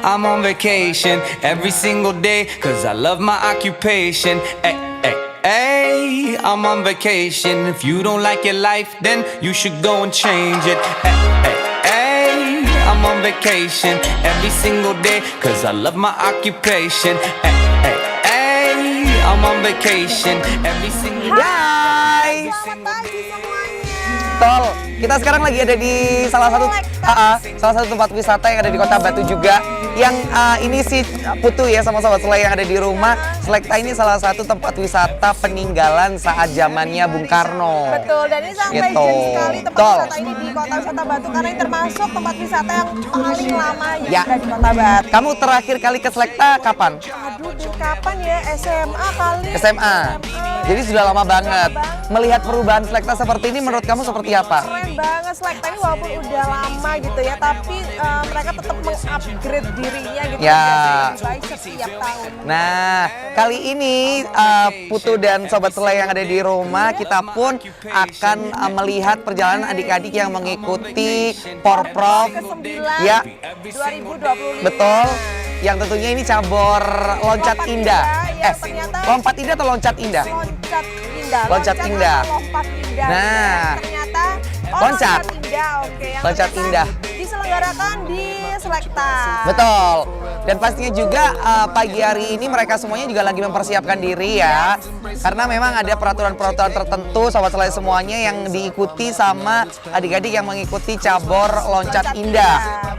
I'm on vacation every single day, cause I love my occupation. Ay, ay, ay, I'm on vacation. If you don't like your life, then you should go and change it. Ay, ay, ay, I'm on vacation every single day, cause I love my occupation. Ay, ay, ay, I'm on vacation every single day. Hai, Selamat pagi semuanya. Tol. Kita sekarang lagi ada di salah satu tempat wisata yang ada di Kota Batu juga. Yang ini si Putu ya sama Sobat Selai yang ada di rumah. Selekta ini salah satu tempat wisata peninggalan saat zamannya Bung Karno. Betul, dan ini sangat Gitu. legend sekali tempat Betul. wisata ini di Kota Wisata Batu karena ini termasuk tempat wisata yang paling lama yang Ya. ada di Kota Batu. Kamu terakhir kali ke Selekta kapan? Aduh, di kapan ya? SMA kali. SMA. Jadi sudah lama banget. Melihat perubahan Selekta seperti ini menurut kamu seperti apa? Keren banget Selekta ini walaupun udah lama gitu ya, tapi mereka tetap mengupgrade dirinya gitu. Ya. Jadi lebih baik setiap tahun. Nah, kali ini Putu dan Sobat Selai yang ada di rumah, kita pun akan melihat perjalanan adik-adik yang mengikuti Porprov ke-9 ya, 2025. betul. Yang tentunya ini cabur loncat Lompat indah. indah, ya, ternyata- Lompat indah atau loncat indah? Loncat indah. Loncat indah. atau lompat indah. Nah. Ternyata Loncat. indah. Oke, yang Loncat ternyata indah. diselenggarakan di Selekta. Betul. Dan pastinya juga pagi hari ini mereka semuanya juga lagi mempersiapkan diri ya. Karena memang ada peraturan-peraturan tertentu Sobat Selai semuanya yang diikuti sama adik-adik yang mengikuti cabur loncat indah.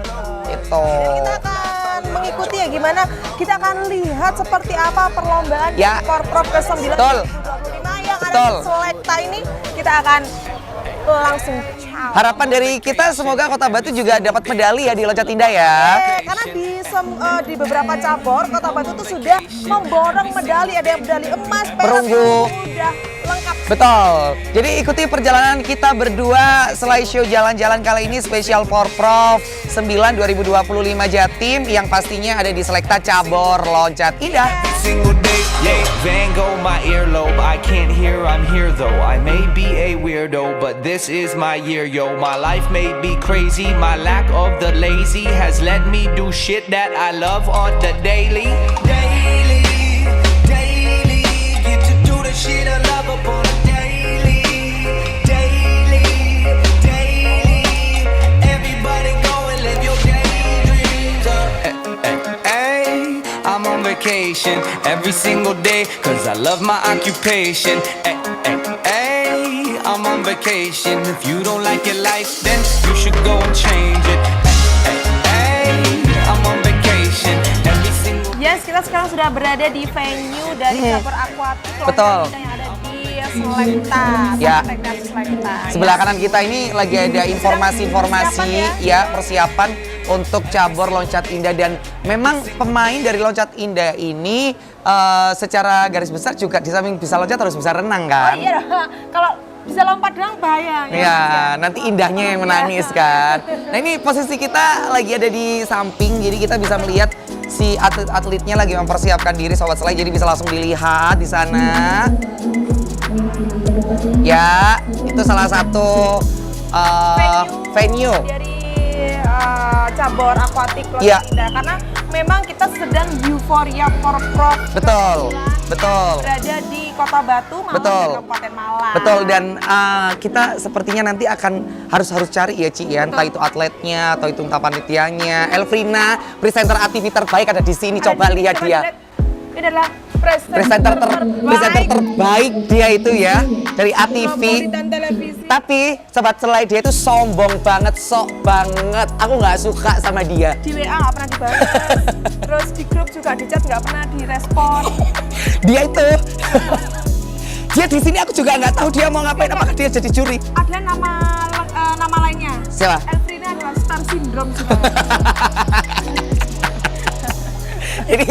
Itu. Dan kita akan mengikuti ya gimana kita akan lihat seperti apa perlombaan Ya. Porprov ke-9 Betul. 2025 yang ada Betul. di Selekta ini. Kita akan langsung ciao. Harapan dari kita semoga Kota Batu juga dapat medali ya di loncat indah ya. Karena di beberapa cabur Kota Batu tuh sudah memborong medali, ada yang medali emas, perak, Perunggu. udah lengkap. Betul. Jadi ikuti perjalanan kita berdua slideshow jalan-jalan kali ini spesial Porprov 9 2025 Jatim yang pastinya ada di Selekta cabur loncat indah. Single day, yeah. Van Gogh, my earlobe. I can't hear, I'm here though. I may be a weirdo, but this is my year, yo. My life may be crazy. My lack of the lazy has let me do shit that I love on the daily. Daily, daily. Get to do the shit I love upon a daily. Daily, daily. Everybody go and live your daydreams. Ay, I'm on vacation every single day, cause I love my occupation. Ay, ay, ay, I'm on vacation. If you don't like your life, then you should go and change it. Ay, ay, I'm on vacation every single day. Yes, kita sekarang sudah berada di venue dari cabur akuatik Betul. loncat indah yang ada di Selekta. Ya. Taman Rekreasi Selekta. Sebelah kanan kita ini lagi ada informasi-informasi ya persiapan untuk cabur loncat indah, dan memang pemain dari loncat indah ini secara garis besar juga di samping bisa loncat harus bisa renang Oh kan? iya, kalau bisa lompat doang bahaya. Ya, nanti indahnya yang menangis kan. Nah ini posisi kita lagi ada di samping, jadi kita bisa melihat si atlet-atletnya lagi mempersiapkan diri Sobat Selai, jadi bisa langsung dilihat di sana. Ya, itu salah satu venue. Dari cabur akuatik loncat Iya. indah, karena memang kita sedang euforia Porprov. Betul, betul. Berada di Kota Batu, Malang, Betul. dan Kabupaten Malang. Betul, dan kita sepertinya nanti akan harus cari ya Ci ya, entah itu atletnya atau itu entah panitianya. Elfrina, presenter ATV terbaik ada di sini, coba lihat dia. Ini adalah Presenter terbaik dia itu ya, dari ATV. dan televisi. Tapi Sobat Selai dia itu sombong banget, sok banget. Aku nggak suka sama dia. Di WA nggak pernah dibalas. Terus di grup juga di chat nggak pernah direspon. Dia itu, dia di sini aku juga nggak tahu dia mau ngapain. Apakah dia jadi juri? Ada nama lainnya. Siapa? Elfrina adalah star syndrome juga. Jadi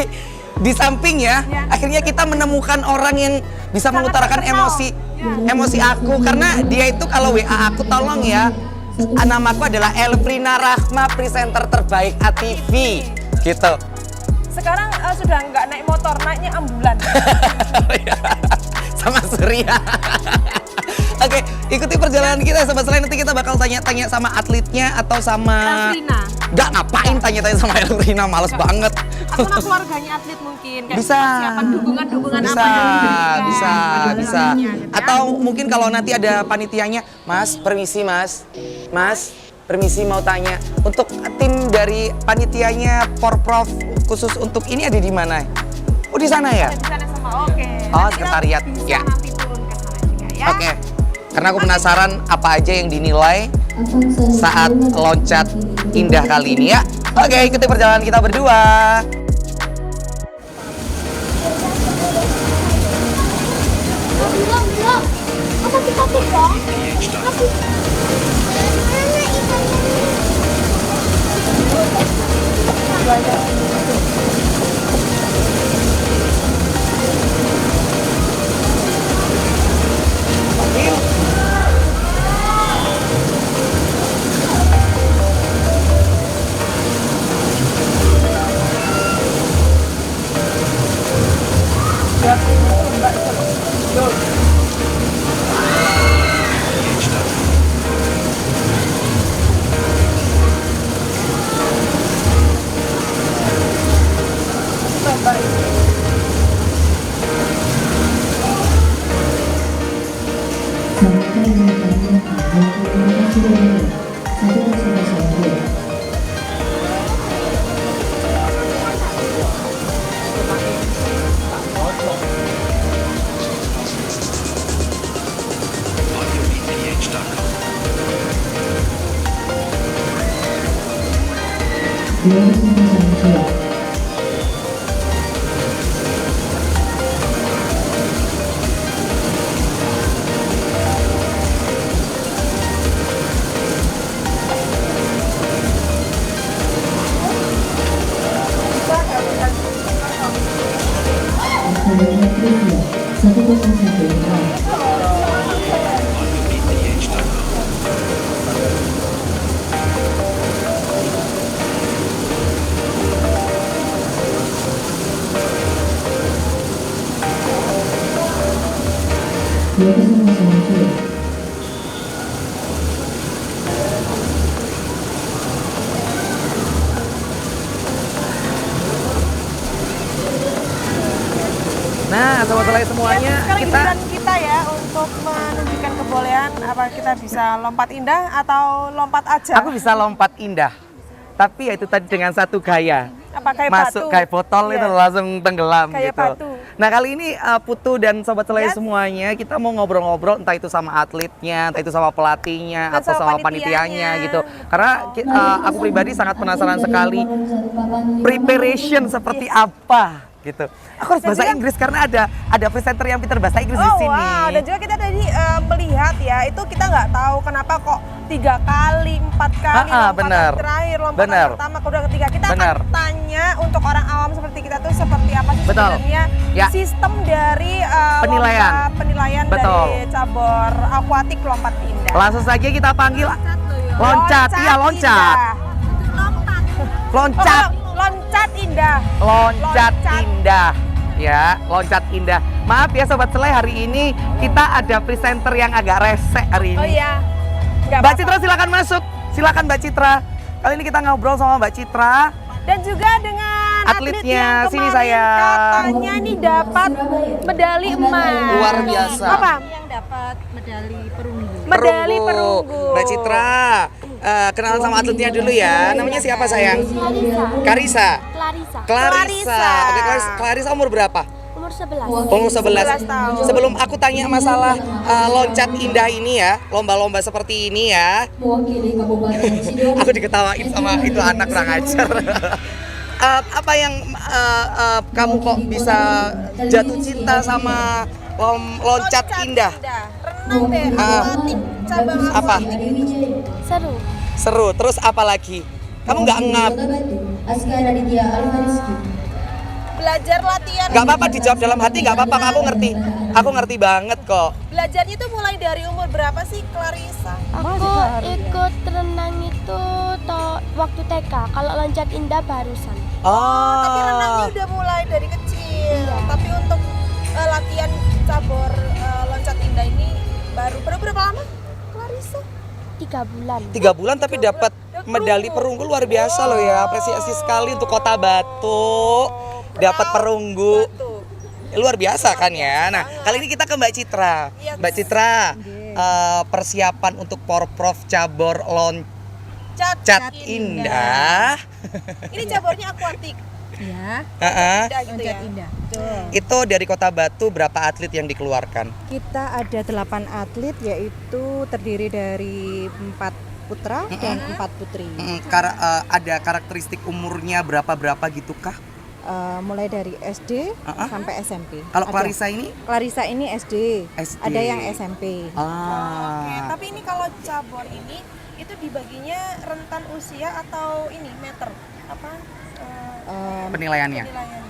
di samping ya, Ya. akhirnya kita menemukan orang yang bisa Sangat mengutarakan terkenal. emosi aku, karena dia itu kalau WA aku tolong ya, namaku adalah Elfrina Rahma, presenter terbaik ATV gitu. Sekarang sudah nggak naik motor, naiknya ambulan. Sama Surya. Oke, ikuti perjalanan kita Sobat Selai. Nanti kita bakal tanya-tanya sama atletnya atau sama Elfrina. Nggak, ngapain tanya-tanya sama Elfrina, males banget. Atau sama keluarganya atlet mungkin. Kayak Bisa. persiapan dukungan-dukungan Bisa, apa yang diberikan. bisa. Gitu ya. Atau mungkin kalau nanti ada panitianya, Mas, permisi Mas. Mas, permisi mau tanya. Untuk tim dari panitianya Porprov khusus untuk ini ada di mana? Oh, di sana ya? Di sana sama, oke. Oh, Nanti sekretariat, kita bisa ya. nanti turun ke sana juga ya. Oke. Karena aku penasaran apa aja yang dinilai saat loncat indah kali ini ya. Oke, ikuti perjalanan kita berdua. Nah, Sobat Selai semuanya, Sekarang kita giliran kita ya untuk menunjukkan kebolehan apa kita bisa lompat indah atau lompat aja. aku bisa lompat indah. Tapi ya itu tadi dengan satu gaya. Apa kayak Masuk batu? kayak botol Iya. itu langsung tenggelam Kayak gitu. batu. Nah, kali ini Putu dan Sobat Selai Yes. semuanya kita mau ngobrol-ngobrol entah itu sama atletnya, entah itu sama pelatihnya Dan atau sama sama panitianya panitianya. gitu. Karena aku pribadi sangat penasaran sekali preparation seperti apa gitu. Aku harus Dan bahasa juga- Inggris karena ada presenter yang pintar bahasa Inggris di Oh sini. wow, dan juga kita tadi melihat ya, itu kita nggak tahu kenapa kok 3 kali, 4 kali lompatan bener. terakhir, lompatan Bener. pertama, kedua, ketiga. Kita Bener. akan tanya untuk orang awam seperti kita tuh seperti apa sih Betul. sebenarnya Ya. sistem dari Penilaian. penilaian Betul. dari cabur akuatik lompat indah. Langsung saja kita panggil loncat, iya loncat. indah. Loncat. Oh, loncat indah. Loncat Loncat. indah ya, loncat indah. Maaf ya Sobat Selai, hari ini kita ada presenter yang agak rese hari ini. Oh iya. Nggak Mbak apa-apa. Citra silakan masuk. Silakan Mbak Citra. Kali ini kita ngobrol sama Mbak Citra. Dan juga dengan Atletnya, atlet yang sini kemarin saya. katanya nih dapat medali emas. Luar biasa. Apa? Yang dapat medali perunggu. Medali perunggu. Mbak Citra, kenalan sama atletnya dulu ya. Namanya siapa sayang? Karisa. Clarissa. Clarissa. Oke, Clarissa umur berapa? Umur 11. Umur 11. 11 tahun. Sebelum aku tanya masalah loncat indah ini ya, lomba-lomba seperti ini ya. Aku diketawain sama itu anak kurang ajar. Apa yang kamu kok bisa jatuh cinta sama loncat indah? Renang deh, akuatik, cabang Apa? Seru. Seru. Terus apa lagi? Kamu nggak ngap? Belajar latihan. Nggak apa-apa dijawab dalam hati, nggak apa-apa. Aku ngerti. Aku ngerti banget kok. Belajarnya itu mulai dari umur berapa sih, Clarissa? Aku ikut renang itu waktu TK. Kalau loncat indah barusan. Oh. Tapi renangnya udah mulai dari kecil. Tapi untuk latihan cabur loncat indah ini Baru berapa lama, Clarissa? 3 bulan. 3 bulan tapi dapat medali perunggu, luar biasa loh ya. Apresiasi sekali untuk Kota Batu. Dapat perunggu. Luar biasa kan ya. Nah, kali ini kita ke Mbak Citra. Mbak Citra, persiapan untuk Porprov cabur loncat indah. Ini cabornya akuatik. Ya, Indah gitu loncat ya. indah. Itu dari Kota Batu berapa atlet yang dikeluarkan? Kita ada 8 atlet, yaitu terdiri dari 4 putra dan 4 putri. Ada karakteristik umurnya berapa gitu kah? Mulai dari SD sampai SMP. Kalau Ada. Clarissa ini? Clarissa ini SD, SD. ada yang SMP. Oke, tapi ini kalau cabur ini itu dibaginya rentan usia atau ini meter apa Penilaiannya? penilaiannya?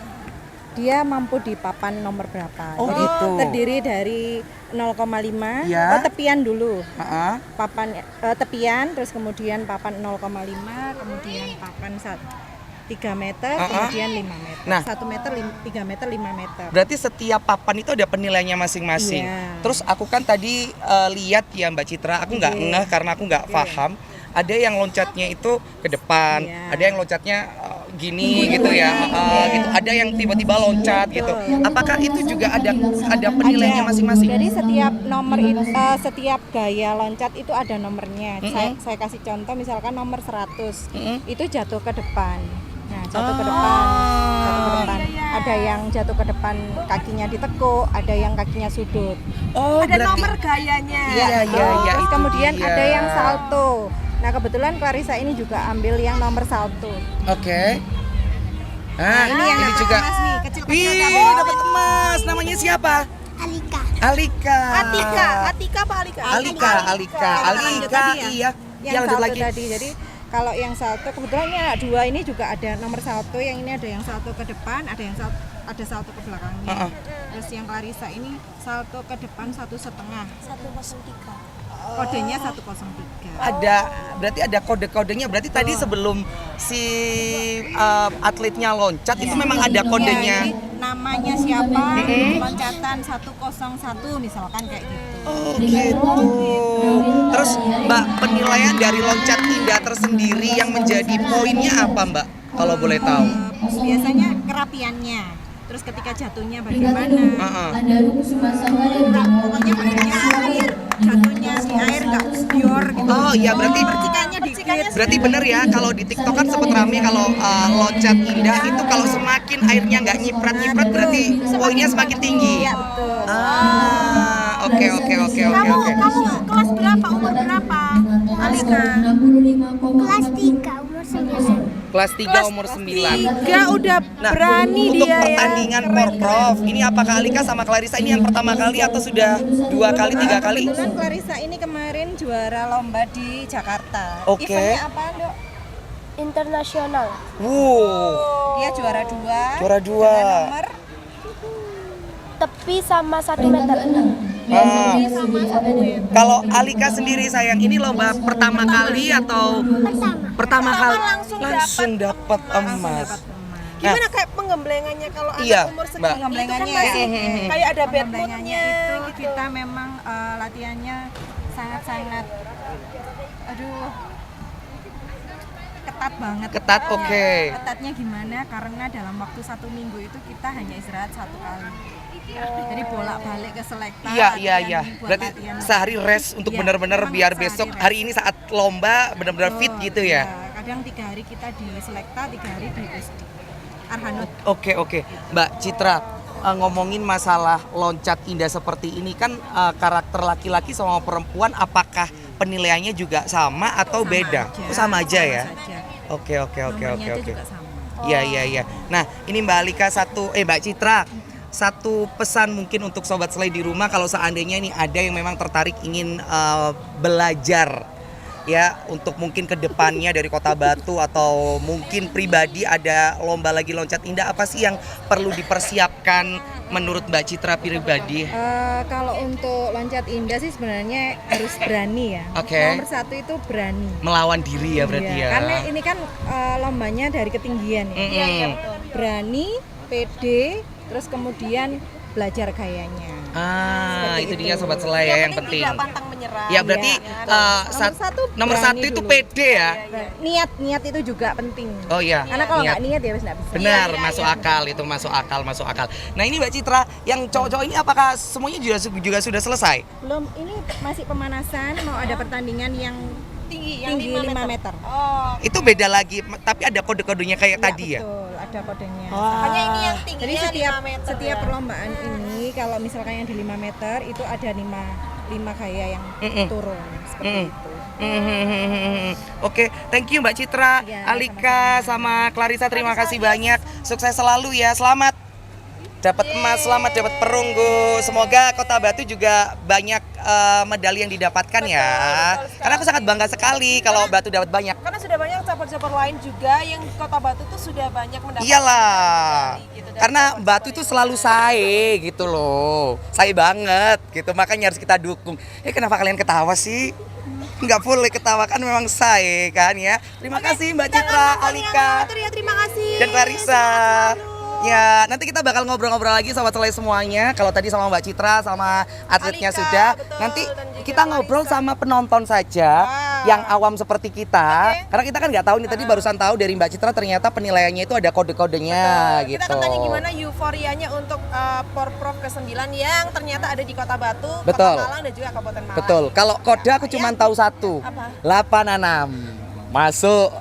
Dia mampu di papan nomor berapa? Oh, Jadi gitu. terdiri dari 0,5. Ya. Tepian dulu. Heeh. Papan tepian, terus kemudian papan 0,5, kemudian papan 3 meter, kemudian 5 meter. Nah. 1 meter, 3 meter, 5 meter. Berarti setiap papan itu ada penilaiannya masing-masing. Iya. Terus aku kan tadi lihat ya Mbak Citra, aku nggak ngeh karena aku nggak paham. Ada yang loncatnya itu ke depan, Iya. ada yang loncatnya gini gitu ya, gitu. Ada yang tiba-tiba loncat gitu. Apakah itu juga ada penilaiannya Ada. masing-masing? Jadi setiap nomor setiap gaya loncat itu ada nomornya. Saya kasih contoh, misalkan nomor 100 itu jatuh ke depan. Nah, jatuh ke depan, jatuh ke depan. Ada yang jatuh ke depan kakinya ditekuk, ada yang kakinya sudut. Oh, Ada berarti nomor gayanya. Iya, Terus itu kemudian dia. ada yang salto. Nah, kebetulan Clarissa ini juga ambil yang nomor salto. Oke. Nah, Ini yang dapat juga. emas nih, kecil-kecil Ih, kamu. dapat emas. Namanya siapa? Alika. Alika. Atika apa Alika? Lanjut tadi ya? Iya. Yang Ya, lanjut salto lagi. tadi. Jadi kalau yang salto kebetulan ya 2 ini juga ada nomor salto, yang ini ada yang salto ke depan, ada yang salto ke belakangnya. Terus yang Clarissa ini salto ke depan 1,5. 103. Kodenya 103. Berarti ada kode-kodenya. Berarti tadi sebelum si atletnya loncat itu memang ada kodenya. Ya, jadi namanya siapa, loncatan 101 misalkan kayak gitu. Oh gitu. Terus Mbak, penilaian dari loncat indah tersendiri yang menjadi poinnya apa Mbak? Kalau boleh tahu. Biasanya kerapiannya. Terus ketika jatuhnya bagaimana? Pokoknya mainnya air, jatuhnya di air nggak bior gitu. Oh iya, berarti Percikannya dikit. berarti bener ya, kalau di TikTok kan sempet rame kalau loncat indah itu kalau semakin airnya nggak nyiprat-nyiprat berarti poinnya semakin tinggi. Iya betul. Oke. Kamu kelas berapa? Umur berapa? Alika. Kelas 3 umur 9. Kelas 3 umur 9. 3 udah Nah, berani untuk dia ya. pertandingan Porprov, ini apakah Alika sama Clarissa ini yang pertama kali atau sudah 2 kali, 3 kali? Kebetulan Clarissa ini kemarin juara lomba di Jakarta. Oke. Eventnya apa, Dok? Internasional. Dia juara 2. Juara 2. Dengan nomor Tepi sama 1 meter. Kalau Alika sendiri sayang, ini lomba pertama kali atau pertama kali langsung dapat emas. Gimana kayak penggemblengannya kalau anak Iya, umur Mbak. segini itu kan Penggemblengannya masih ya. kayak ada bad Penggemblengannya moodnya itu gitu. kita memang latihannya sangat-sangat ketat banget. Ketat, oke. Ketatnya gimana? Karena dalam waktu 1 minggu itu kita hanya istirahat 1 kali. Jadi bolak-balik ke selekta. Iya. Berarti sehari rest untuk Iya, benar-benar memang biar sehari besok rest. hari ini saat lomba benar-benar fit gitu ya. Kadang 3 hari kita di selekta, 3 hari di SD Arhanud. Oke. Mbak Citra, ngomongin masalah loncat indah seperti ini kan karakter laki-laki sama perempuan apakah penilaiannya juga sama atau beda? Sama aja ya. saja. Oke. Nomornya aja juga sama. Iya. Nah, ini Mbak Alika Mbak Citra, satu pesan mungkin untuk sobat Slay di rumah kalau seandainya ini ada yang memang tertarik ingin belajar ya untuk mungkin ke depannya dari Kota Batu atau mungkin pribadi ada lomba lagi loncat indah, apa sih yang perlu dipersiapkan menurut Mbak Citra pribadi? Kalau untuk loncat indah sih sebenarnya harus berani ya. Oke. Nomor 1 itu berani. Melawan diri ya berarti Iya, ya. karena ini kan lombanya dari ketinggian ya. Mm-mm. Berani, pede, terus kemudian belajar gayanya. Ah, Seperti itu itu. dia sobat selai ya yang penting. Tidak pantang menyerah. Ya berarti nomor satu itu dulu. pede ya. Niat itu juga penting. Oh iya. Karena kalau niat. nggak niat ya wis nggak bisa. Benar, masuk akal itu masuk akal. Nah ini Mbak Citra, yang cowok-cowok ini apakah semuanya juga sudah selesai? Belum, ini masih pemanasan, mau ada pertandingan yang Tinggi, yang tinggi 5 meter. Oh, Itu beda lagi, tapi ada kode-kodenya kayak tadi ya? Betul, ada kodenya. makanya ini yang Jadi tingginya setiap 5 meter. setiap ya. perlombaan ini kalau misalkan yang di 5 meter itu ada 5 gaya yang turun seperti itu. Oke, thank you Mbak Citra, Ya, Alika, sama Clarissa, terima kasih banyak. Sukses selalu ya, selamat dapat emas, selamat dapat perunggu. Semoga Kota Batu juga banyak medali yang didapatkan ya. betul Karena aku sangat bangga sekali kalau Batu dapat banyak. Karena sudah banyak cabur-cabur lain juga yang Kota Batu tuh sudah banyak mendapatkan Iyalah, medali gitu dari karena cabur-cabur Batu itu yang selalu sae gitu loh, sae banget gitu, makanya harus kita dukung. Kenapa kalian ketawa sih? Nggak boleh ketawa, kan memang sae kan ya. Terima kasih Mbak Citra, Alika, ya, terima kasih. dan Clarissa. Ya, nanti kita bakal ngobrol-ngobrol lagi sama selai semuanya. Kalau tadi sama Mbak Citra, sama atletnya Alika, sudah. betul, Nanti dan juga kita ngobrol Clarissa. sama penonton saja, yang awam seperti kita. Oke. Karena kita kan nggak tahu nih, tadi barusan tahu dari Mbak Citra ternyata penilaiannya itu ada kode-kodenya gitu. Kita akan tanya gimana euforianya untuk Porprov ke-9 yang ternyata ada di Kota Batu, Betul. Kota Malang dan juga Kabupaten Malang. Betul. Kalau kode aku cuma tahu satu. Apa? 86. Masuk.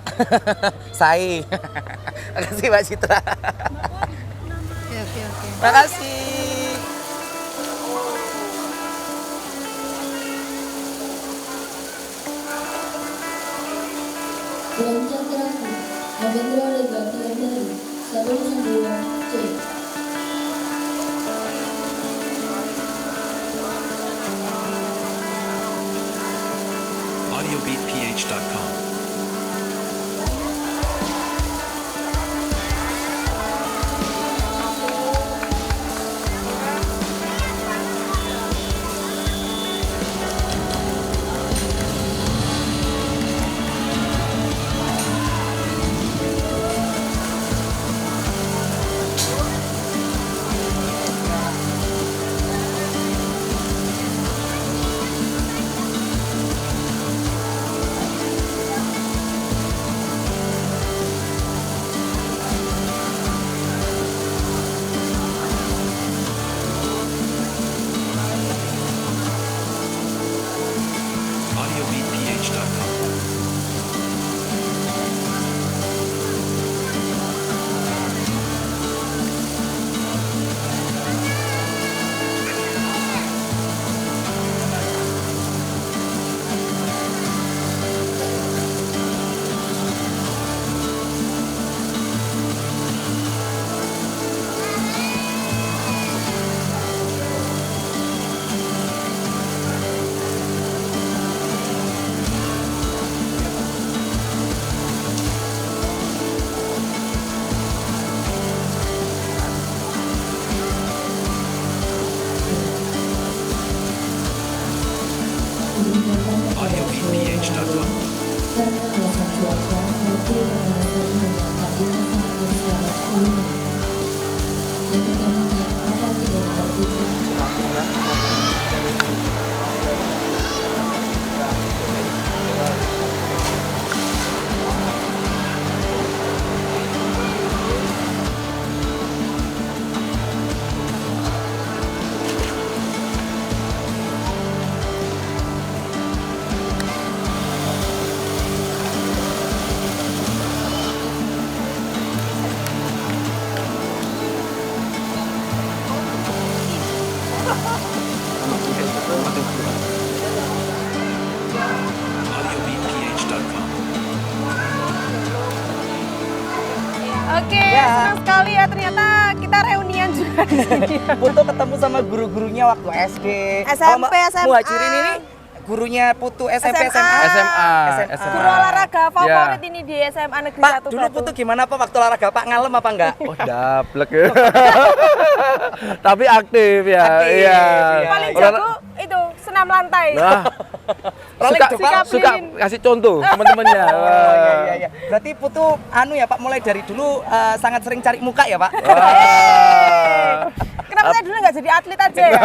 Sai. Makasih Mbak Citra. Oke. Makasih. Loncat terakhir, Navendra Legati dari 192 C. audiobeatph.com. audiobeatph.com. audiobeatph.com. Karena alasan cuaca, mobil menggunakan melengkapi masyarakat secara kuliner. Yang pertama, kapal tidak dapat tutup. audiobeatph.com. Oke, Ya. senang sekali ya ternyata kita reunian juga di sini. Putu ketemu sama guru-gurunya waktu SD. SMP, SMA. Muhajirin ini gurunya Putu SMP, SMA. SMA. Guru olahraga favorit ini di SMA Negeri Pak, 1 dulu Batu. Putu gimana Pak waktu olahraga? Pak ngalem apa enggak? Oh, daplek ya. Tapi aktif ya. Aktif, Iya. iya. Paling Olah- jago itu senam lantai. Nah, Rolling suka, Jepang. suka kasih contoh teman-temannya. Iya. Berarti Putu anu ya Pak, mulai dari dulu sangat sering cari muka ya Pak? Wah. Kenapa saya dulu nggak jadi atlet aja ya.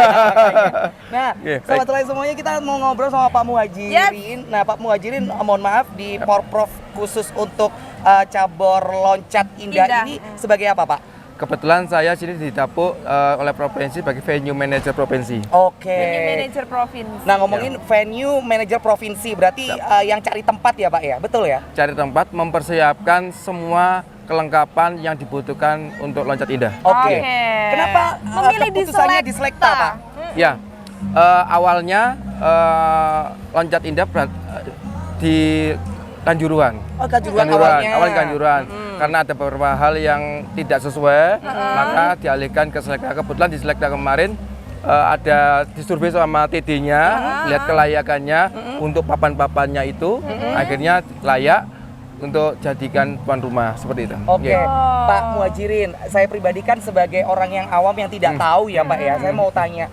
Nah, Oke, sobat Selai semuanya kita mau ngobrol sama Pak Muhajirin. Nah, Pak Muhajirin mohon maaf di Porprov khusus untuk cabur loncat indah ini sebagai apa, Pak? Kebetulan saya sini didapuk oleh provinsi sebagai venue manager provinsi. Oke. Manajer provinsi. Nah, ngomongin venue manager provinsi berarti yang cari tempat ya, Pak ya? Betul ya? Cari tempat, mempersiapkan semua kelengkapan yang dibutuhkan untuk loncat indah. Oke. Kenapa Memilih di keputusannya di Selekta, Pak? Ya, awalnya loncat indah di Kanjuruhan. Oh, Kanjuruhan awalnya. Awalnya Kanjuruhan. Karena ada beberapa hal yang tidak sesuai, maka dialihkan ke Selekta. Kebetulan di Selekta kemarin ada disurvei sama TD-nya, lihat kelayakannya untuk papan-papannya itu, akhirnya layak untuk jadikan tuan rumah seperti itu. Oke, Pak Muhajirin, saya pribadi kan sebagai orang yang awam yang tidak tahu ya, Pak ya. Saya mau tanya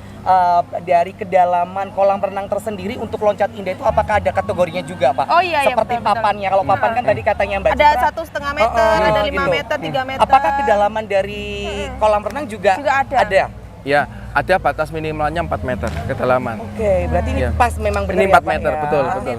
dari kedalaman kolam renang tersendiri untuk loncat indah itu apakah ada kategorinya juga, Pak? Oh iya, seperti betul, papannya. Kalau papan kan tadi katanya Mbak Ada Citra, 1,5 meter, ada 5 gitu. meter, 3 meter. Apakah kedalaman dari kolam renang juga ada? Ya, ada batas minimalnya 4 meter kedalaman. Oke, berarti ini Ya. pas memang benar Ini ya, 4 Pak, meter, ya? betul, betul.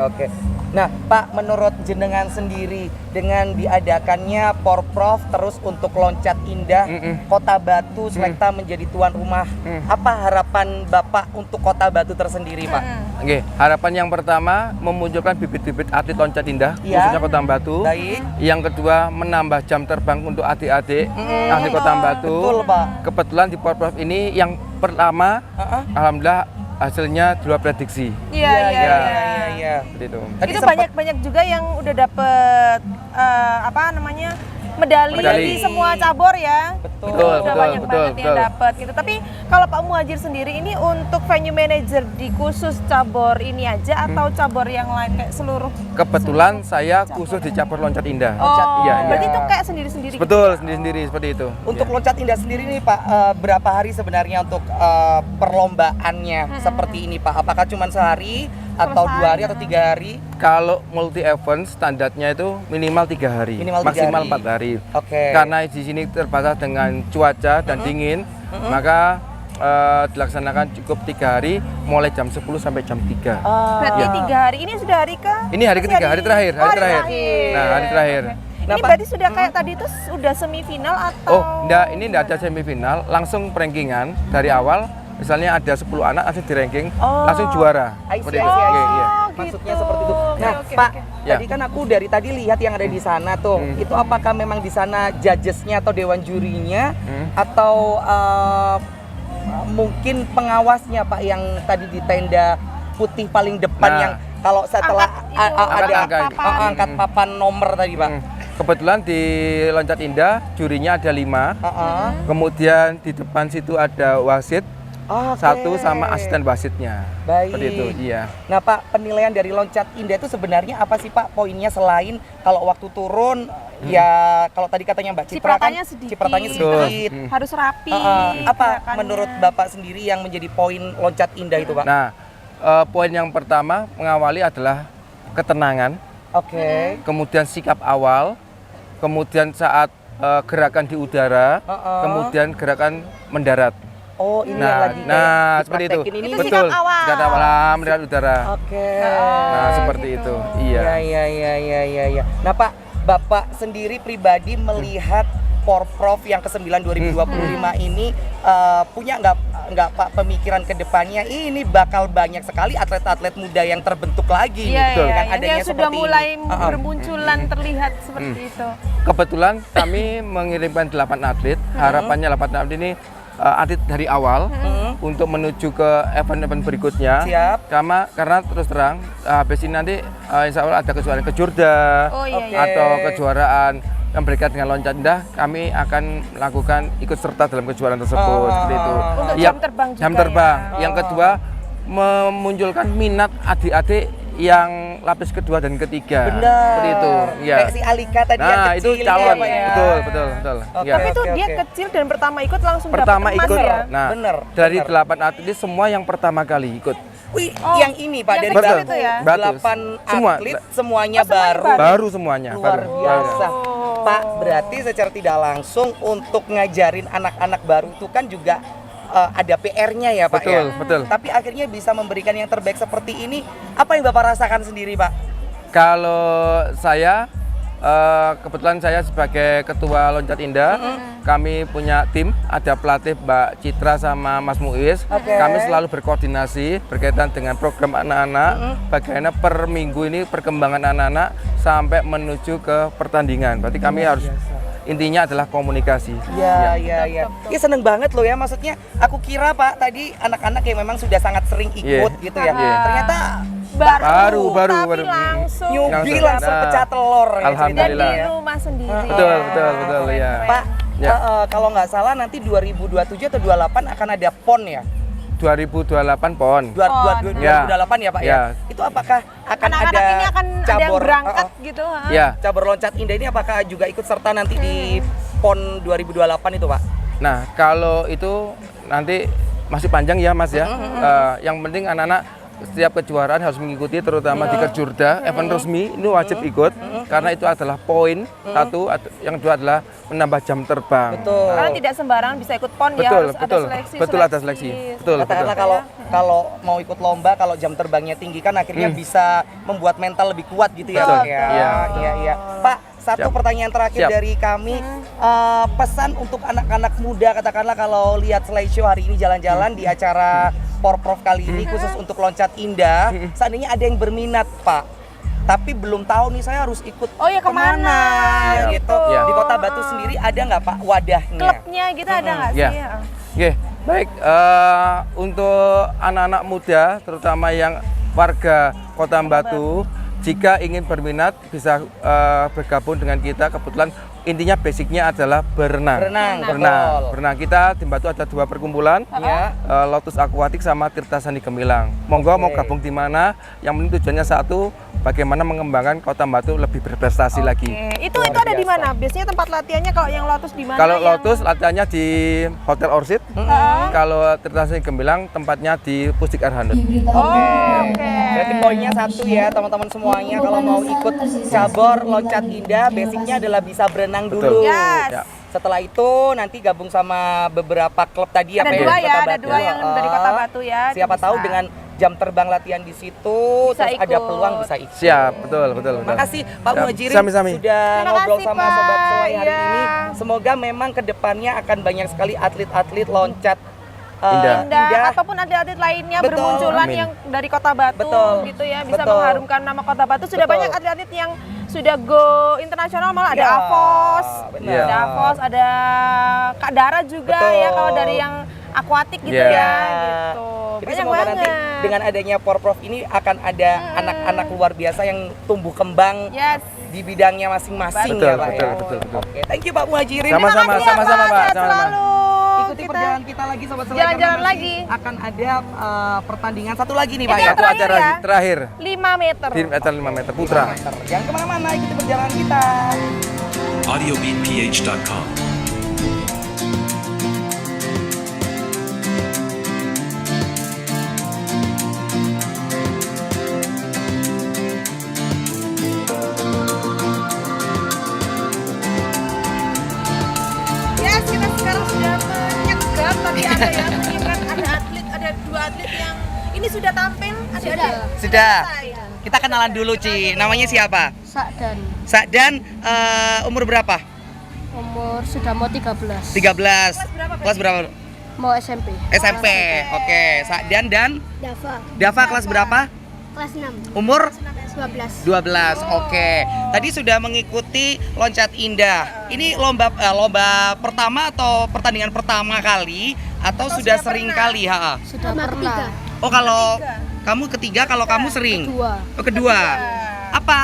Oke. Nah, Pak, menurut jenengan sendiri dengan diadakannya Porprov terus untuk loncat indah Kota Batu Selekta menjadi tuan rumah, apa harapan Bapak untuk Kota Batu tersendiri, Pak? Oke, harapan yang pertama memunculkan bibit-bibit atlet loncat indah, Ya. khususnya Kota Batu. Baik. Yang kedua, menambah jam terbang untuk adik-adik ahli Kota Batu. Betul, Pak. Kebetulan di Porprov ini yang pertama, alhamdulillah hasilnya 2 prediksi. Iya. Seperti itu. Tadi Itu sempat- banyak juga yang udah dapet medali Medali. di semua cabur ya. Betul. Itu Betul, udah betul, banyak betul, banget yang betul. dapet gitu. Tapi kalau Pak Muhajir sendiri ini untuk venue manager di khusus cabur ini aja atau cabur yang lain kayak seluruh? Kebetulan saya khusus di cabur loncat indah. Oh, Iya, iya. berarti itu kayak sendiri-sendiri. Betul, sendiri-sendiri seperti itu. Untuk Iya. loncat indah sendiri nih, Pak, berapa hari sebenarnya untuk perlombaannya seperti ini, Pak? Apakah cuma sehari atau 2 hari atau 3 hari? Kalau multi event standarnya itu minimal 3 hari, Minimal 3 maksimal hari. 4 hari. Oke. Karena di sini terbatas dengan cuaca dan dingin, maka dilaksanakan cukup 3 hari, mulai jam 10 sampai jam 3. Berarti Ya. 3 hari ini sudah hari ke? Ini hari ketiga, hari terakhir, Oh, hari terakhir. Nah, hari terakhir. Ini berarti sudah kayak tadi itu sudah semifinal atau? Oh, ini enggak ada semifinal, langsung rankingan dari awal. Misalnya ada 10 anak langsung di ranking, langsung juara. Seperti itu. Oke, iya. Maksudnya seperti itu. Nah, oke, Pak, oke. Ya. tadi kan aku dari tadi lihat yang ada di sana tuh. Itu apakah memang di sana judgesnya atau dewan jurinya atau mungkin pengawasnya, Pak, yang tadi di tenda putih paling depan Nah. yang kalau setelah Angkat itu, ada angkat papan nomor tadi, Pak. Kebetulan di Loncat Indah jurinya ada 5. Kemudian di depan situ ada wasit. Oke. 1 sama asisten wasitnya. Baik. Seperti itu, iya. Nah, Pak, penilaian dari loncat indah itu sebenarnya apa sih, Pak? Poinnya selain kalau waktu turun ya kalau tadi katanya Mbak Citra kan Cipratanya sedikit. cipratanya sedikit. Harus rapi. Apa gerakannya. menurut Bapak sendiri yang menjadi poin loncat indah itu, Pak? Nah, poin yang pertama mengawali adalah ketenangan, Oke. kemudian sikap awal, kemudian saat gerakan di udara, kemudian gerakan mendarat. Oh, ini yang Nah, lagi seperti itu. dipraktekin ini. Itu Betul. sikap awal. Sikap awal mendarat udara. Oke. Nah, seperti itu. Iya. Iya. Nah, Pak, Bapak sendiri pribadi melihat Porprov yang ke-9 2025 ini punya nggak Pak pemikiran ke depannya ini bakal banyak sekali atlet-atlet muda yang terbentuk lagi Iya, gitu iya, kan iya. adanya Yang sudah seperti mulai ini. bermunculan terlihat seperti itu. Kebetulan kami mengirimkan 8 atlet. Harapannya 8 atlet ini atlet dari awal untuk menuju ke event-event berikutnya. Siap. Karena terus terang habis ini nanti insya Allah ada kejuaraan ke Jordan Oh, iya, iya. atau kejuaraan yang berkaitan dengan loncat indah, kami akan melakukan ikut serta dalam kejuaraan tersebut seperti itu. Untuk Yang- jam terbang juga jam terbang. ya? Yang kedua memunculkan minat adik-adik yang lapis kedua dan ketiga. Benar. Seperti itu. Ya. Kayak si Alika tadi yang Nah, kecil itu ini calon. ya, Pak, ya. Betul. Oke. Ya. Tapi itu dia oke. kecil dan pertama ikut langsung Pertama dapat emas ikut. ya? Nah, Bener, dari bener. 8 atlet ini semua yang pertama kali ikut. Wih, Oh, yang ini Pak yang dari kecil itu ya? 8 Semua. atlet semuanya Oh, semuanya baru. baru. Baru semuanya. Luar baru. biasa. Pak, berarti secara tidak langsung untuk ngajarin anak-anak baru itu kan juga ada PR-nya ya Pak Betul, ya? betul. Tapi akhirnya bisa memberikan yang terbaik seperti ini, apa yang Bapak rasakan sendiri Pak? Kalau saya kebetulan saya sebagai ketua Loncat Indah, kami punya tim, ada pelatih Mbak Citra sama Mas Muiz. Kami selalu berkoordinasi berkaitan dengan program anak-anak, bagaimana per minggu ini perkembangan anak-anak sampai menuju ke pertandingan. Berarti kami harus intinya adalah komunikasi. Ya. Ya seneng banget loh ya, maksudnya aku kira Pak tadi anak-anak yang memang sudah sangat sering ikut gitu ya. Ternyata Baru. tapi langsung nyubi Langsung. langsung Nah, pecah telur ya Alhamdulillah. di ceritanya ya. rumah sendiri. Betul ya. Pak, Ya. kalau nggak salah nanti 2027 atau 28 akan ada PON ya? 2028 PON. 2028 ya Pak ya? Ya. Itu apakah akan Anak-anak ada ini akan ada yang cabur berangkat gitu. Ya. cabur loncat indah ini apakah juga ikut serta nanti di PON 2028 itu Pak? Nah, kalau itu nanti masih panjang ya Mas ya. Yang penting anak-anak setiap kejuaraan harus mengikuti, terutama di Kejurda, event resmi ini wajib ikut karena itu adalah poin satu, yang kedua adalah menambah jam terbang. Betul. Karena tidak sembarangan bisa ikut PON ya, Betul, harus betul. ada seleksi. Betul, ada seleksi. Betul. Katakanlah kalau mau ikut lomba, kalau jam terbangnya tinggi kan akhirnya bisa membuat mental lebih kuat gitu ya Betul. Pak ya? Iya. Iya. Pak, satu Siap. pertanyaan terakhir Siap. dari kami, pesan untuk anak-anak muda, katakanlah kalau lihat slideshow hari ini jalan-jalan di acara Porprov kali ini khusus untuk loncat indah, seandainya ada yang berminat Pak, tapi belum tahu nih saya harus ikut Oh ya, kemana gitu. Ya. Di Kota Batu sendiri ada nggak Pak wadahnya? Klubnya gitu ada nggak sih? Ya. Oke, baik. Untuk anak-anak muda, terutama yang warga Kota Batu, jika ingin berminat bisa bergabung dengan kita. Kebetulan intinya basicnya adalah berenang. Berenang. Kita di Batu ada 2 perkumpulan, Ya. Lotus Aquatic sama Tirta Sandi Gemilang. Monggo mau gabung di mana? Yang penting tujuannya satu, bagaimana mengembangkan Kota Batu lebih berprestasi lagi. Itu ada di mana? Biasanya tempat latihannya kalau yang Lotus di mana? Kalau yang- Lotus latihannya di Hotel Orchid. Kalau Tirta Sandi Gemilang tempatnya di Pusdik Arhanut. Oke. Berarti poinnya satu ya teman-teman semuanya, kalau mau ikut cabur loncat indah, basicnya adalah bisa berenang dulu. Yes. Ya. Setelah itu nanti gabung sama beberapa klub tadi ya Ada Pak, dua di ya, Kota ada Batu. dua yang dari Kota Batu ya. Siapa bisa. tahu dengan jam terbang latihan di situ, Bisa terus ada ikut. peluang bisa ikut. Siap, betul. Makasih Pak Siap. Muhajirin Sami-sami. sudah Terima ngobrol kasih, sama Pak. Sobat Soai hari Iya. ini. Semoga memang kedepannya akan banyak sekali atlet-atlet loncat Indah. Indah ataupun atlet-atlet lainnya Betul. bermunculan Amin. yang dari Kota Batu Betul. gitu ya, bisa Betul. mengharumkan nama Kota Batu. Sudah Betul. banyak atlet-atlet yang sudah go internasional, malah ada Ya, Avos, benar. ada Avos, ada Kak Dara juga Betul. ya kalau dari yang akuatik gitu Ya. ya gitu. Jadi Banyak semoga banget. nanti dengan adanya Porprov ini akan ada anak-anak luar biasa yang tumbuh kembang Yes. di bidangnya masing-masing Betul, ya Pak ya. betul. Oke, thank you Pak Muhajirin. Sama-sama, Terima kasih ya, sama-sama, Pak. Sehat Sama-sama. selalu. Ikuti Kita- perjalanan kita lagi Sobat Selai. Jalan-jalan karena masih lagi. akan ada pertandingan satu lagi nih Pak Ini ya. Satu acara ya. terakhir 5 meter. di acara 5 meter putra. Jangan kemana-mana, ikuti perjalanan kita. audiobeatph.com. Yes, kita sekarang sudah menyeberang, tapi ada yang menyeberang, ada atlet, ada 2 atlet yang ini sudah tampil, ada. Sudah. Ya. Kita kenalan dulu Ci. Namanya siapa? Sakdan, Sakdan, umur berapa? umur sudah mau 13. 13. Kelas berapa? Mau SMP. SMP. Oke, Sakdan dan Dava, Dava kelas berapa? kelas 6. Umur 12. 12. Oke. Tadi sudah mengikuti loncat indah. Ini lomba pertama atau pertandingan pertama kali atau sudah sering kali? Ha. Sudah pernah. Oh, kalau kamu ketiga, kalau kamu sering? Kedua. Oh, kedua. Apa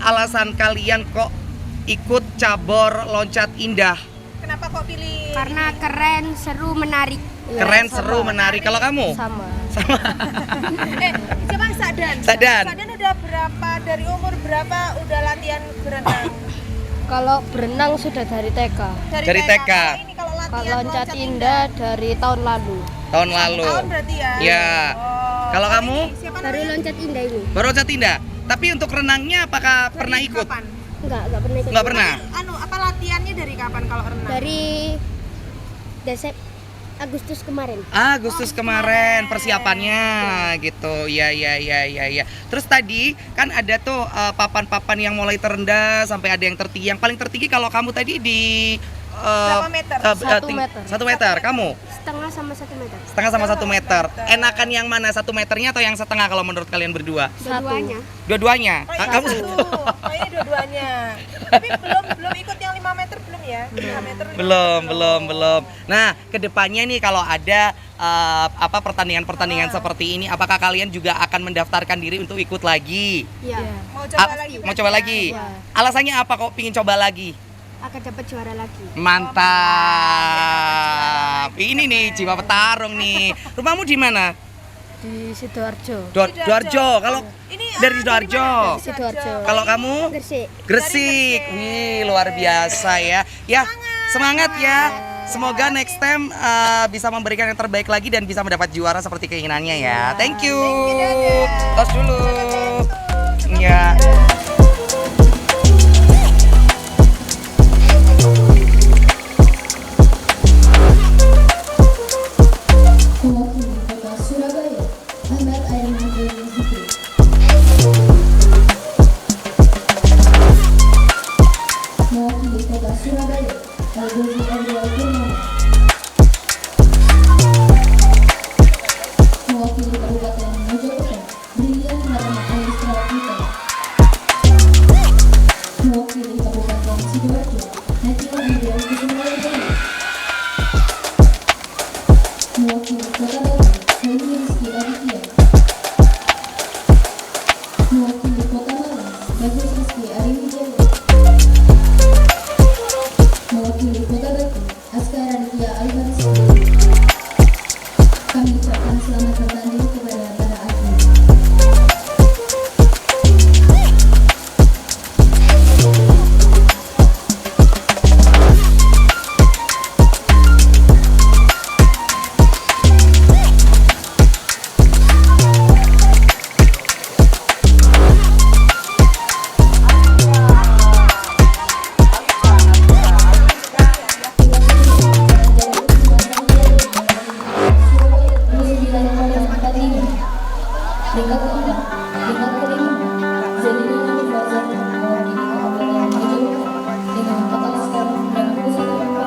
alasan kalian kok ikut cabur loncat indah? Kenapa kok pilih? Karena keren, seru, menarik. Keren, seru, menarik. Kalau kamu? Sama. Siapa Sakdan? Sakdan. Sakdan udah berapa, dari umur berapa udah latihan berenang? Kalau berenang sudah dari TK. Dari TK. Kalau ini kalau latihan Kalau loncat indah dari tahun lalu. Tahun lalu. tahun berarti ya? Ya. Kalau kamu? Siapa Dari namanya? loncat indah ini. Baru loncat indah. Tapi untuk renangnya apakah pernah ikut? Kapan? Enggak pernah ikut. Nggak pernah? Anu, apa latihannya dari kapan kalau renang? Dari Agustus kemarin. Agustus kemarin persiapannya gitu. Ya. Terus tadi kan ada tuh papan-papan yang mulai terendah sampai ada yang tertinggi. Yang paling tertinggi kalau kamu tadi di Berapa meter? 1 meter. 1 meter. Kamu? Setengah sama 1 meter. Setengah sama 1 meter. Enakan yang mana, 1 meternya atau yang setengah kalau menurut kalian berdua? Dua-duanya. Dua-duanya? Kamu Satu. Kayaknya dua-duanya. Tapi belum ikut yang 5 meter belum ya? 5 meter. Belum. Nah, kedepannya nih kalau ada pertandingan-pertandingan seperti ini, apakah kalian juga akan mendaftarkan diri untuk ikut lagi? Iya. Mau coba lagi. Mau coba lagi? Iya. Alasannya apa kok pingin coba lagi? Akan dapat juara lagi. Mantap. Ini nih jiwa petarung nih. Rumahmu di mana? Di Sidoarjo. Sidoarjo. Kalau Ini dari Sidoarjo. Sidoarjo. Kalau kamu? Gresik. Gresik. Wih, luar biasa ya. Ya, semangat ya. Semoga next time bisa memberikan yang terbaik lagi dan bisa mendapat juara seperti keinginannya ya. Thank you. Tos dulu. Ya. Mewakili Kota Surabaya, Ahmad Airman Zikri. Mewakili Kota Surabaya, Al-Ghazi Abdul Firman. Mewakili Kabupaten Mojokerto, Brilian Harama Alistra Pita. Mewakili Kabupaten Sidoarjo, Nadia Andreas Kusumawardana. Mewakili Kota Batu, Helmi Rizky Aditya. Mewakili Kota Malang, Bagus Rizky Ariwijaya. Mewakili Kota Batu, Askar Raditya Alvarizky. Kami ucapkan selamat bertanding kepada para atlet. Peringkat keempat, peringkat kelima, Zalina Nabi Fauzan mewakili Kabupaten Mojokerto dengan total skor 91,60.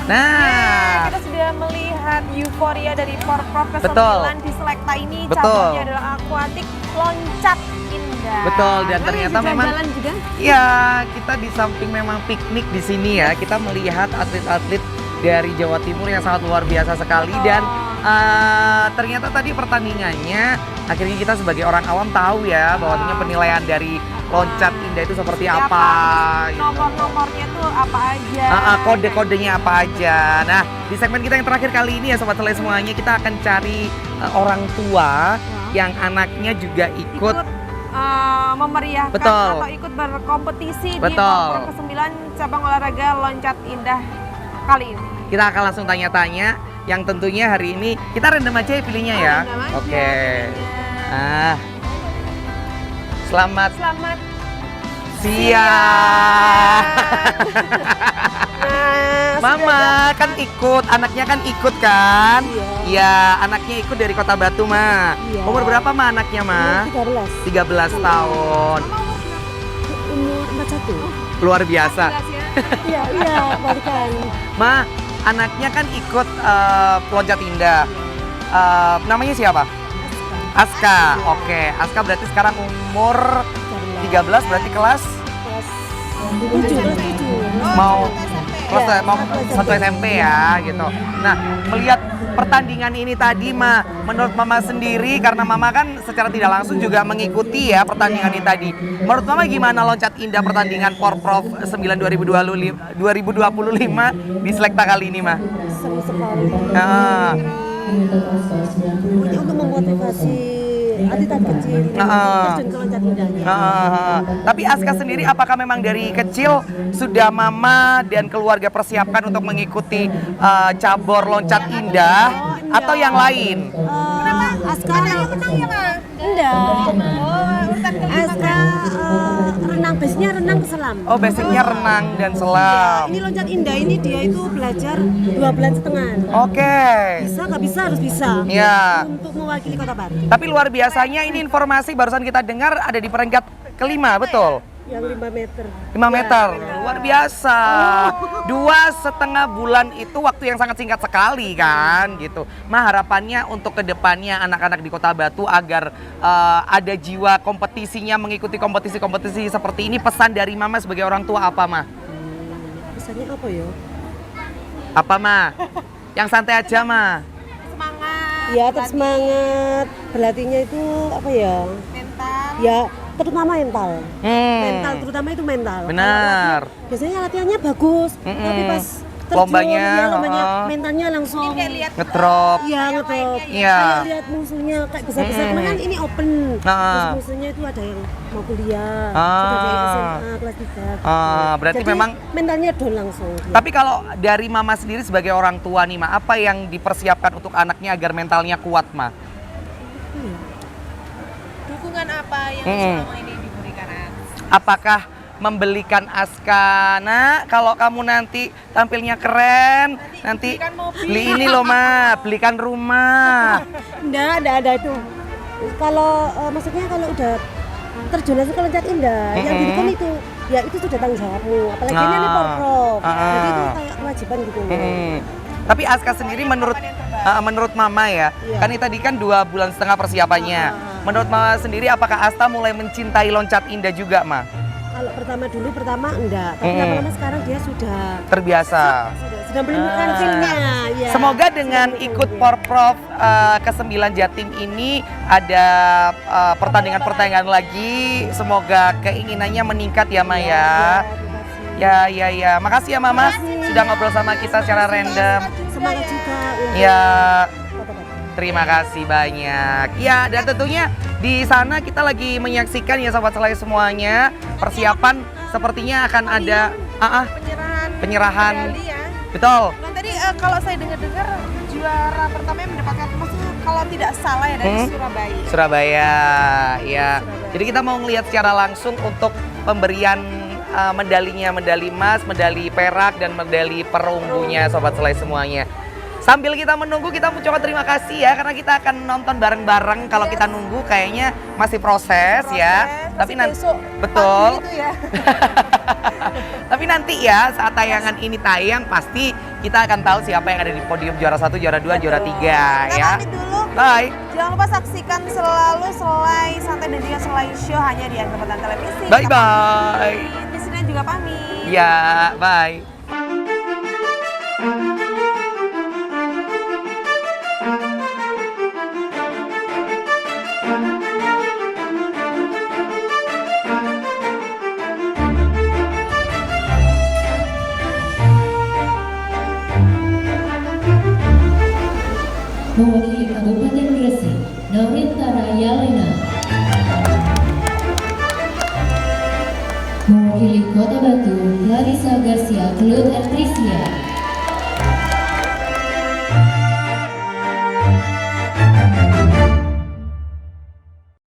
Nah, Kita sudah melihat euforia dari Porprov Betul. ke-9 di Selekta ini. Betul. Cabangnya adalah akuatik loncat indah. betul dan ternyata memang jalan juga. ya kita di samping memang piknik di sini ya, kita melihat atlet-atlet dari Jawa Timur yang sangat luar biasa sekali dan ternyata tadi pertandingannya akhirnya kita sebagai orang awam tahu ya bahwasanya penilaian dari loncat indah itu seperti apa gitu. Nomor-nomornya tuh apa aja. Kode-kodenya apa aja. Nah, di segmen kita yang terakhir kali ini ya Sobat Sele semuanya, kita akan cari orang tua yang anaknya juga ikut Memeriahkan Betul. atau ikut berkompetisi di Betul. Porprov ke-9 cabang olahraga loncat indah kali ini. Kita akan langsung tanya-tanya yang tentunya hari ini kita random aja ya pilihnya ya. Random aja Oke. pilihnya. Selamat Selamat siang. Nah, Mama kan ikut, anaknya kan ikut kan? Iya, anaknya ikut dari Kota Batu, Ma. Umur berapa Ma anaknya, Ma? 13 tahun. Ini 41. Luar biasa. Iya, balikan. Ma, anaknya kan ikut loncat indah. Namanya siapa? Aska. Oke, Aska berarti sekarang umur 13 berarti kelas mau mau satu SMP ya gitu. Nah, melihat pertandingan ini tadi menurut Mama sendiri, karena Mama kan secara tidak langsung juga mengikuti ya pertandingan ini tadi. Menurut Mama gimana loncat indah pertandingan Porprov 9 2025 di Selekta kali ini, Ma? Seru sekali. Ini untuk memotivasi atlet kecil terjun ke loncat indahnya. Tapi Aska sendiri apakah memang dari kecil sudah Mama dan keluarga persiapkan untuk mengikuti cabur loncat indah atau yang lain? Aska Menang ya, Ma? enggak. Urutan kelima. Aska renang, basicnya renang ke selam. Oh, basicnya renang dan selam. Ini loncat indah ini dia itu belajar 2,5 bulan. Oke. Bisa nggak bisa harus bisa. Ya. Untuk mewakili Kota Batu. Tapi luar biasanya ini informasi barusan kita dengar ada di peringkat kelima, betul? Yang 5 meter. 5 meter, luar biasa. 2,5 bulan itu waktu yang sangat singkat sekali kan gitu. Ma, harapannya untuk kedepannya anak-anak di Kota Batu agar ada jiwa kompetisinya, mengikuti kompetisi-kompetisi seperti ini. Pesan dari Mama sebagai orang tua apa, Ma? Pesannya apa ya? Apa, Ma? Yang santai aja, Ma. Semangat. Ya tetap semangat. Berlatihnya itu apa ya? Mental. Ya terutama mental. Mental, Hmm. terutama itu mental. Benar. Biasanya latihannya bagus, tapi pas terjun, Lombanya, mentalnya langsung Kayak lihat Ngedrop. Iya, ngetrop. Iya. Kayak lihat musuhnya kayak besar-besar. Karena kan ini open. Nah. Terus musuhnya itu ada yang mau kuliah, Ah. sudah dari SMA kelas 3. Berarti Jadi, memang. mentalnya down langsung. Tapi kalau dari Mama sendiri sebagai orang tua nih, Ma, apa yang dipersiapkan untuk anaknya agar mentalnya kuat, Ma? dukungan apa yang Hmm. selama ini diberikan, Ats? Apakah membelikan Aska, Nak, kalau kamu nanti tampilnya keren, nanti belikan mobil. beli ini loh, Ma, belikan rumah. Enggak ada itu. Kalau maksudnya kalau udah terjun langsung ke loncat indah, yang didukung itu, ya itu sudah tanggung jawabmu. Apalagi ini Porprov, jadi itu kayak kewajiban gitu. Tapi Aska sendiri menurut Mama ya, kan ini tadi kan 2,5 bulan persiapannya. Menurut Mama sendiri apakah Asta mulai mencintai loncat indah juga, Ma? Kalau pertama enggak, tapi lama-lama sekarang dia sudah Terbiasa. sudah menemukan feel-nya. Ya. Semoga dengan ikut Porprov ke-9 Jatim ini ada pertandingan-pertandingan lagi. Semoga keinginannya meningkat ya, Ma ya. Ya. Makasih ya, Mama. Sudah ngobrol sama kita secara random. Semangat juga untuk Ya. Kota Batu. Terima kasih banyak. Ya, dan tentunya di sana kita lagi menyaksikan ya Sobat Selai semuanya. Persiapan sepertinya akan ada penyerahan. medali ya. Betul. Dan tadi kalau saya dengar-dengar juara pertama yang mendapatkan emas itu kalau tidak salah ya dari Surabaya. Surabaya, ya. Jadi kita mau ngelihat secara langsung untuk pemberian medalinya, medali emas, medali perak, dan medali perunggunya Sobat Selai semuanya. Sambil kita menunggu, kita mengucapkan terima kasih ya, karena kita akan nonton bareng-bareng. Kalau kita nunggu kayaknya masih proses ya. Tapi nanti betul. Itu ya. Tapi nanti ya saat tayangan ini tayang pasti kita akan tahu siapa yang ada di podium juara 1, juara 2, juara 3 ya. Pamit dulu. Bye. Jangan lupa saksikan selalu Selai Santai dan juga Selai Show hanya di Angkatan Televisi. Bye bye. Di sini juga pamit. Ya, bye. Mewakili Kabupaten Gresik, Naurintara Yalena. Mewakili Kota Batu, Clarissa Garcia Clut Patricia.